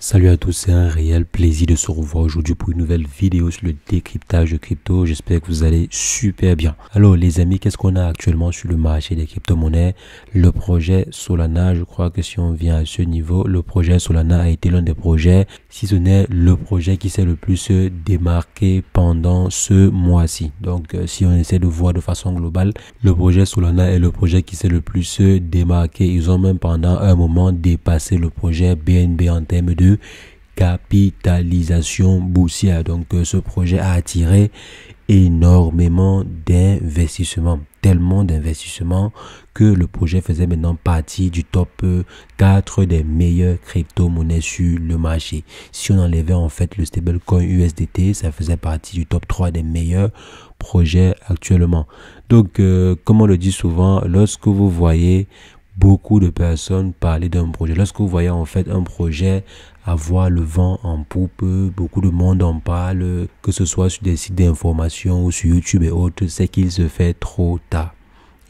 Salut à tous, c'est un réel plaisir de se revoir aujourd'hui pour une nouvelle vidéo sur le décryptage de crypto. J'espère que vous allez super bien. Alors les amis, qu'est-ce qu'on a actuellement sur le marché des crypto-monnaies? Le projet Solana, je crois que si on vient à ce niveau, le projet Solana a été l'un des projets, si ce n'est le projet qui s'est le plus démarqué pendant ce mois-ci. Donc si on essaie de voir de façon globale, le projet Solana est le projet qui s'est le plus démarqué. Ils ont même pendant un moment dépassé le projet BNB en termes de capitalisation boursière. Donc ce projet a attiré énormément d'investissements, tellement d'investissements que le projet faisait maintenant partie du top 4 des meilleures crypto-monnaies sur le marché. Si on enlevait en fait le stablecoin USDT, ça faisait partie du top 3 des meilleurs projets actuellement. Donc comme on le dit souvent, lorsque vous voyez beaucoup de personnes parler d'un projet, lorsque vous voyez en fait un projet avoir le vent en poupe, beaucoup de monde en parle, que ce soit sur des sites d'information ou sur YouTube et autres, c'est qu'il se fait trop tard.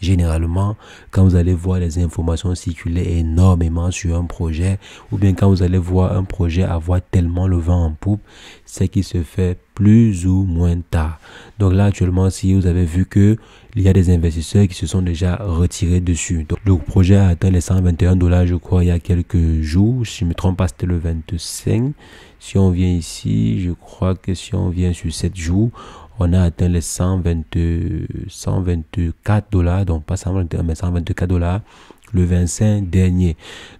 Généralement, quand vous allez voir les informations circuler énormément sur un projet, ou bien quand vous allez voir un projet avoir tellement le vent en poupe, c'est qu'il se fait plus ou moins tard. Donc là, actuellement, si vous avez vu que il y a des investisseurs qui se sont déjà retirés dessus. Donc, le projet a atteint les $121, je crois, il y a quelques jours. Si je ne me trompe pas, c'était le 25. Si on vient ici, je crois que si on vient sur 7 jours, on a atteint les $124, donc pas 121, mais $124 le 25 dernier.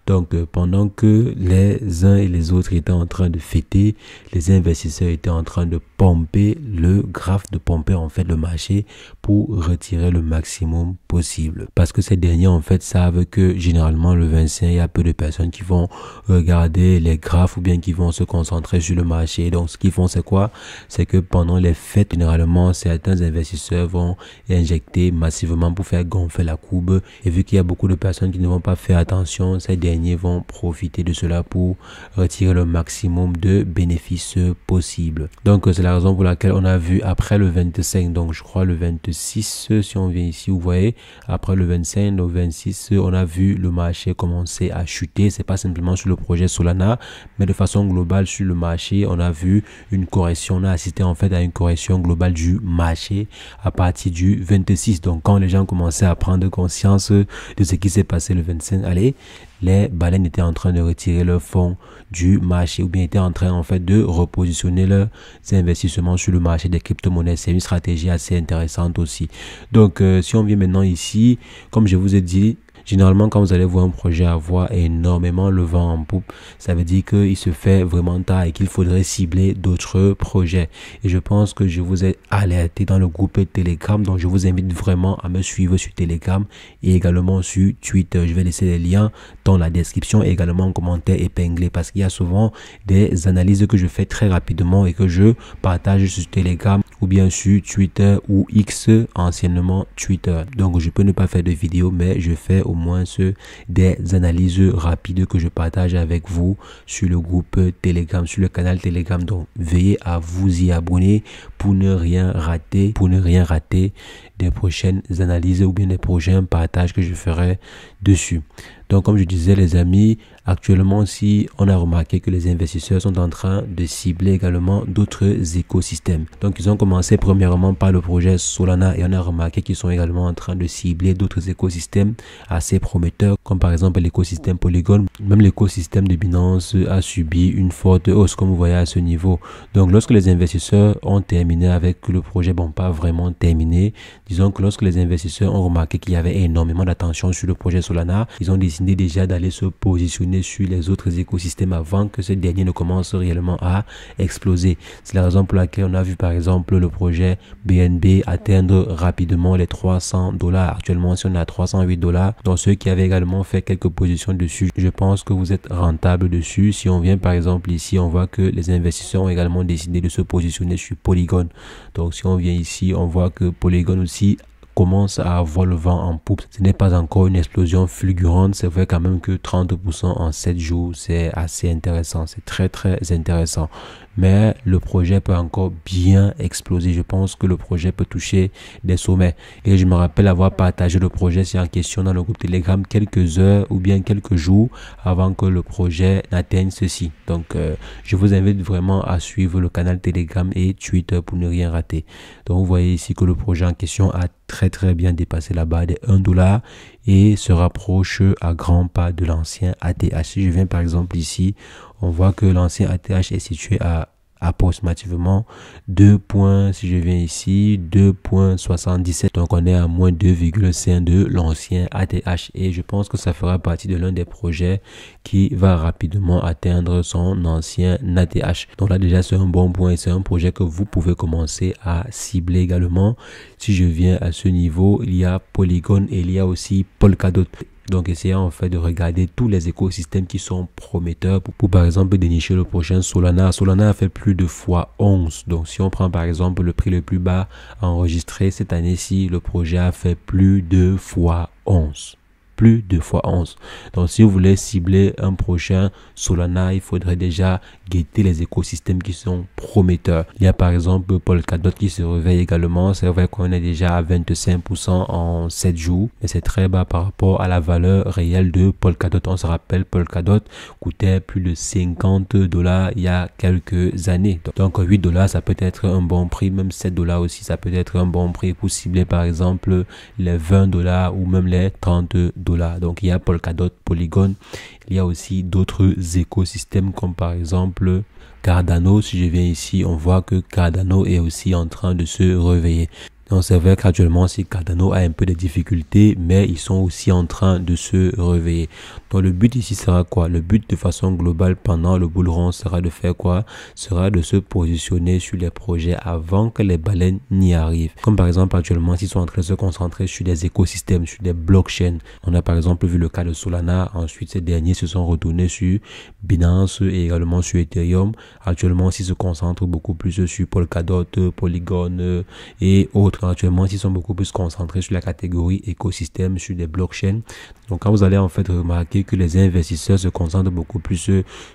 Donc pendant que les uns et les autres étaient en train de fêter, les investisseurs étaient en train de pomper le graphe, de pomper en fait le marché pour retirer le maximum possible. Parce que ces derniers en fait savent que généralement le 25, il y a peu de personnes qui vont regarder les graphes ou bien qui vont se concentrer sur le marché. Donc ce qu'ils font c'est quoi? C'est que pendant les fêtes, généralement certains investisseurs vont injecter massivement pour faire gonfler la courbe. Et vu qu'il y a beaucoup de personnes qui ne vont pas faire attention, ces derniers vont profiter de cela pour retirer le maximum de bénéfices possibles. Donc c'est la raison pour laquelle on a vu après le 25, donc je crois le 26, si on vient ici, vous voyez, après le 25, au 26, on a vu le marché commencer à chuter. C'est pas simplement sur le projet Solana, mais de façon globale sur le marché, on a vu une correction. On a assisté en fait à une correction globale du marché à partir du 26. Donc quand les gens commençaient à prendre conscience de ce qui s'est passé le 25, allez, les baleines étaient en train de retirer leurs fonds du marché ou bien étaient en train en fait de repositionner leurs investissements sur le marché des crypto-monnaies. C'est une stratégie assez intéressante aussi. Donc si on vient maintenant ici, comme je vous ai dit, généralement, quand vous allez voir un projet avoir énormément le vent en poupe, ça veut dire qu'il se fait vraiment tard et qu'il faudrait cibler d'autres projets. Et je pense que je vous ai alerté dans le groupe Telegram, donc je vous invite vraiment à me suivre sur Telegram et également sur Twitter. Je vais laisser les liens dans la description et également en commentaire épinglé parce qu'il y a souvent des analyses que je fais très rapidement et que je partage sur Telegram ou bien sur Twitter ou X, anciennement Twitter. Donc je peux ne pas faire de vidéo, mais je fais au moins des analyses rapides que je partage avec vous sur le groupe Telegram, sur le canal Telegram. Donc veillez à vous y abonner pour ne rien rater, des prochaines analyses ou bien des prochains partages que je ferai dessus. Donc comme je disais les amis, actuellement si on a remarqué que les investisseurs sont en train de cibler également d'autres écosystèmes. Donc ils ont commencé premièrement par le projet Solana et on a remarqué qu'ils sont également en train de cibler d'autres écosystèmes assez prometteurs comme par exemple l'écosystème Polygon. Même l'écosystème de Binance a subi une forte hausse comme vous voyez à ce niveau. Donc lorsque les investisseurs ont terminé avec le projet, bon pas vraiment terminé, disons que lorsque les investisseurs ont remarqué qu'il y avait énormément d'attention sur le projet Solana, ils ont décidé déjà d'aller se positionner sur les autres écosystèmes avant que ce dernier ne commence réellement à exploser. C'est la raison pour laquelle on a vu par exemple le projet BNB atteindre rapidement les $300. Actuellement, si on est à $308, donc ceux qui avaient également fait quelques positions dessus, je pense que vous êtes rentable dessus. Si on vient par exemple ici, on voit que les investisseurs ont également décidé de se positionner sur Polygon. Donc si on vient ici, on voit que Polygon aussi commence à avoir le vent en poupe. Ce n'est pas encore une explosion fulgurante. C'est vrai quand même que 30% en 7 jours, c'est assez intéressant. C'est très très intéressant. mais le projet peut encore bien exploser. Je pense que le projet peut toucher des sommets. Et je me rappelle avoir partagé le projet en question dans le groupe Telegram quelques heures ou bien quelques jours avant que le projet n'atteigne ceci. Donc, je vous invite vraiment à suivre le canal Telegram et Twitter pour ne rien rater. Donc, vous voyez ici que le projet en question a très bien dépassé la barre des $1 et se rapproche à grands pas de l'ancien ATH. Si je viens par exemple ici, on voit que l'ancien ATH est situé à approximativement 2 points, si je viens ici, 2,77. Donc on est à moins 2,5 de l'ancien ATH et je pense que ça fera partie de l'un des projets qui va rapidement atteindre son ancien ATH. Donc là déjà c'est un bon point et c'est un projet que vous pouvez commencer à cibler également. Si je viens à ce niveau, il y a Polygon et il y a aussi Polkadot. Donc, essayons en fait de regarder tous les écosystèmes qui sont prometteurs pour par exemple dénicher le prochain Solana. Solana a fait plus de x11. Donc, si on prend par exemple le prix le plus bas enregistré cette année-ci, le projet a fait plus de x11. Plus de x11. Donc, si vous voulez cibler un prochain Solana, il faudrait déjà guetter les écosystèmes qui sont prometteurs. Il y a par exemple Polkadot qui se réveille également. C'est vrai qu'on est déjà à 25% en 7 jours, mais c'est très bas par rapport à la valeur réelle de Polkadot. On se rappelle, Polkadot coûtait plus de $50 il y a quelques années. Donc, $8, ça peut être un bon prix. Même $7 aussi, ça peut être un bon prix pour cibler par exemple les $20 ou même les $30. Donc il y a Polkadot, Polygon, il y a aussi d'autres écosystèmes comme par exemple Cardano. Si je viens ici, on voit que Cardano est aussi en train de se réveiller. Donc c'est vrai qu'actuellement si Cardano a un peu de difficultés, mais ils sont aussi en train de se réveiller. Donc le but ici sera quoi? Le but de façon globale pendant le bull run sera de faire quoi? Sera de se positionner sur les projets avant que les baleines n'y arrivent. Comme par exemple actuellement s'ils sont en train de se concentrer sur des écosystèmes, sur des blockchains. On a par exemple vu le cas de Solana. Ensuite ces derniers se sont retournés sur Binance et également sur Ethereum. Actuellement s'ils se concentrent beaucoup plus sur Polkadot, Polygon et autres. Actuellement, ils sont beaucoup plus concentrés sur la catégorie écosystème, sur des blockchains. Donc, quand vous allez en fait remarquer que les investisseurs se concentrent beaucoup plus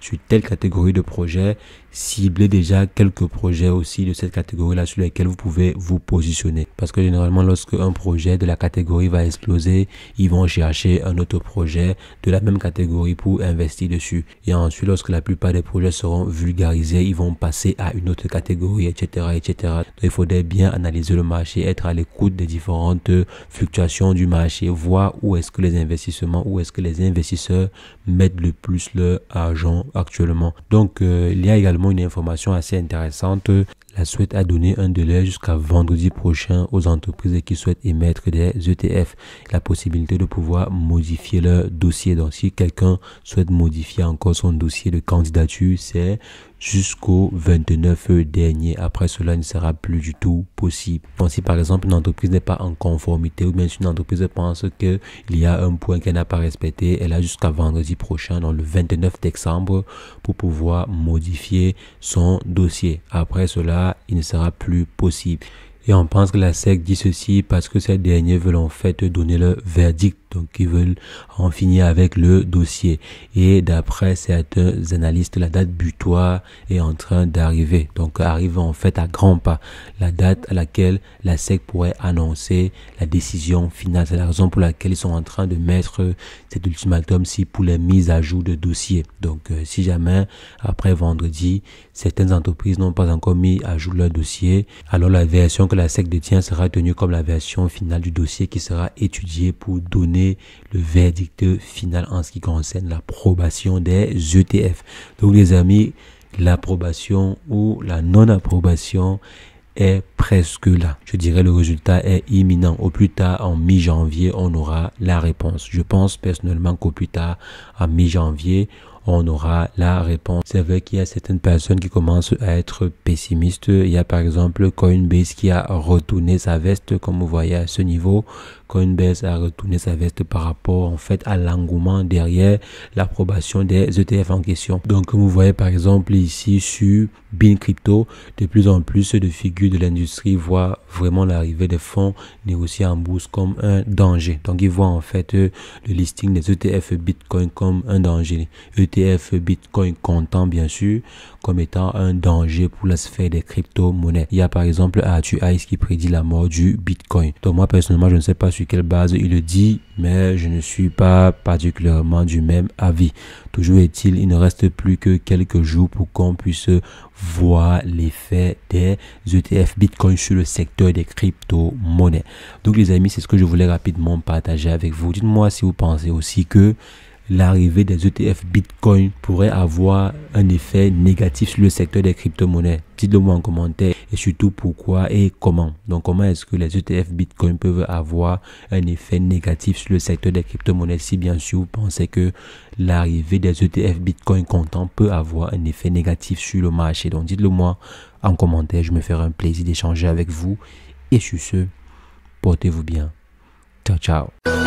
sur telle catégorie de projets, ciblez déjà quelques projets aussi de cette catégorie-là sur lesquels vous pouvez vous positionner. Parce que généralement, lorsque un projet de la catégorie va exploser, ils vont chercher un autre projet de la même catégorie pour investir dessus. Et ensuite, lorsque la plupart des projets seront vulgarisés, ils vont passer à une autre catégorie, etc., etc. Donc, il faudrait bien analyser le marché, être à l'écoute des différentes fluctuations du marché, voir où est-ce que les investisseurs mettent le plus leur argent actuellement. Donc, il y a également une information assez intéressante. La Suède a donné un délai jusqu'à vendredi prochain aux entreprises qui souhaitent émettre des ETF. La possibilité de pouvoir modifier leur dossier. Donc, si quelqu'un souhaite modifier encore son dossier de candidature, c'est jusqu'au 29 dernier. Après cela, il ne sera plus du tout possible. Donc, si par exemple une entreprise n'est pas en conformité ou bien si une entreprise pense qu'il y a un point qu'elle n'a pas respecté, elle a jusqu'à vendredi prochain, donc le 29 décembre, pour pouvoir modifier son dossier. Après cela, il ne sera plus possible. Et on pense que la SEC dit ceci parce que ces derniers veulent en fait donner leur verdict. Donc, ils veulent en finir avec le dossier. Et d'après certains analystes, la date butoir est en train d'arriver. Donc, arrive en fait à grands pas. La date à laquelle la SEC pourrait annoncer la décision finale. C'est la raison pour laquelle ils sont en train de mettre cet ultimatum-ci pour les mises à jour de dossier. Donc, si jamais, après vendredi, certaines entreprises n'ont pas encore mis à jour leur dossier, alors la version que la SEC détient sera tenue comme la version finale du dossier qui sera étudiée pour donner le verdict final en ce qui concerne l'approbation des ETF. Donc les amis, l'approbation ou la non-approbation est presque là. Je dirais le résultat est imminent. Au plus tard, en mi-janvier, on aura la réponse. Je pense personnellement qu'au plus tard, en mi-janvier, on aura la réponse. C'est vrai qu'il y a certaines personnes qui commencent à être pessimistes. Il y a par exemple Coinbase qui a retourné sa veste, comme vous voyez à ce niveau. Coinbase a retourné sa veste par rapport en fait à l'engouement derrière l'approbation des ETF en question. Donc comme vous voyez par exemple ici sur Bean Crypto, de plus en plus de figures de l'industrie voient vraiment l'arrivée des fonds négociés en bourse comme un danger. Donc ils voient en fait le listing des ETF Bitcoin comme un danger. ETF Bitcoin comptant bien sûr comme étant un danger pour la sphère des crypto-monnaies. Il y a par exemple Arthur Hayes qui prédit la mort du Bitcoin. Donc moi personnellement je ne sais pas sur quelle base il le dit, mais je ne suis pas particulièrement du même avis. Toujours est-il, il ne reste plus que quelques jours pour qu'on puisse voir l'effet des ETF Bitcoin sur le secteur des crypto-monnaies. Donc les amis, c'est ce que je voulais rapidement partager avec vous. Dites-moi si vous pensez aussi que l'arrivée des ETF Bitcoin pourrait avoir un effet négatif sur le secteur des crypto-monnaies. Dites-le moi en commentaire et surtout pourquoi et comment. Donc comment est-ce que les ETF Bitcoin peuvent avoir un effet négatif sur le secteur des crypto-monnaies si bien sûr vous pensez que l'arrivée des ETF Bitcoin comptant peut avoir un effet négatif sur le marché. Donc dites-le moi en commentaire, je me ferai un plaisir d'échanger avec vous et sur ce, portez-vous bien. Ciao, ciao.